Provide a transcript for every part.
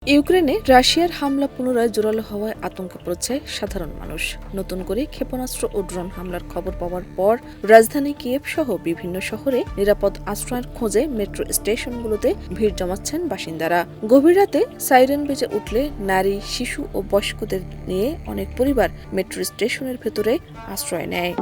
ইউক্রেনে রাশিয়ার হামলা পুনরায় জোরালো হওয়ায় আতঙ্কে পড়েছে সাধারণ মানুষ। নতুন করে ক্ষেপণাস্ত্র ও ড্রোন হামলার খবর পাওয়ার পর রাজধানী কিয়েভ সহ বিভিন্ন শহরে নিরাপদ আশ্রয়ের খোঁজে মেট্রো স্টেশনগুলোতে ভিড় জমাচ্ছেন বাসিন্দারা। গভীর রাতে সাইরেন বেজে উঠলে নারী, শিশু ও বয়স্কদের নিয়ে অনেক পরিবার মেট্রো স্টেশনের ভেতরে আশ্রয় নেয়।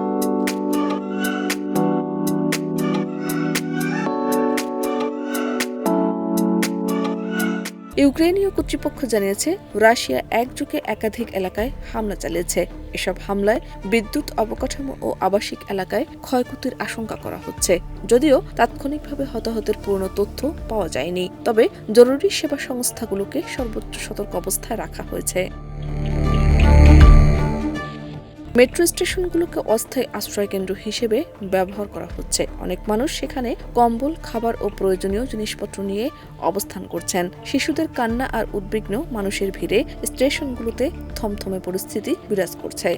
ইউক্রেনীয় কর্তৃপক্ষ জানিয়েছে, রাশিয়া একযোগে একাধিক এলাকায় হামলা চালিয়েছে। এসব হামলায় বিদ্যুৎ অবকাঠামো ও আবাসিক এলাকায় ক্ষয়ক্ষতির আশঙ্কা করা হচ্ছে। যদিও তাৎক্ষণিকভাবে হতাহতের পূর্ণ তথ্য পাওয়া যায়নি, তবে জরুরি সেবা সংস্থাগুলোকে সর্বোচ্চ সতর্ক অবস্থায় রাখা হয়েছে। মেট্রো স্টেশনগুলোকে অস্থায়ী আশ্রয়কেন্দ্র হিসেবে ব্যবহার করা হচ্ছে। অনেক মানুষ সেখানে কম্বল, খাবার ও প্রয়োজনীয় জিনিসপত্র নিয়ে অবস্থান করছেন। শিশুদের কান্না আর উদ্বিগ্ন মানুষের ভিড়ে স্টেশনগুলোতে থমথমে পরিস্থিতি বিরাজ করছে।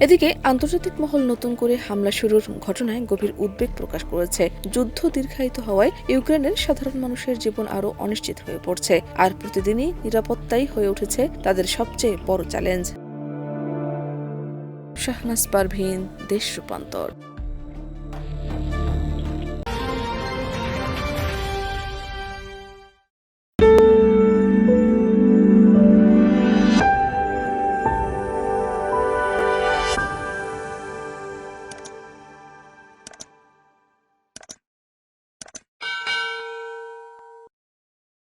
এদিকে আন্তর্জাতিক মহল নতুন করে হামলা শুরুর ঘটনায় গভীর উদ্বেগ প্রকাশ করেছে। যুদ্ধ দীর্ঘায়িত হওয়ায় ইউক্রেনের সাধারণ মানুষের জীবন আরও অনিশ্চিত হয়ে পড়ছে, আর প্রতিদিনই নিরাপত্তাই হয়ে উঠেছে তাদের সবচেয়ে বড় চ্যালেঞ্জ। শাহনাজ পারভীন, দেশ রূপান্তর।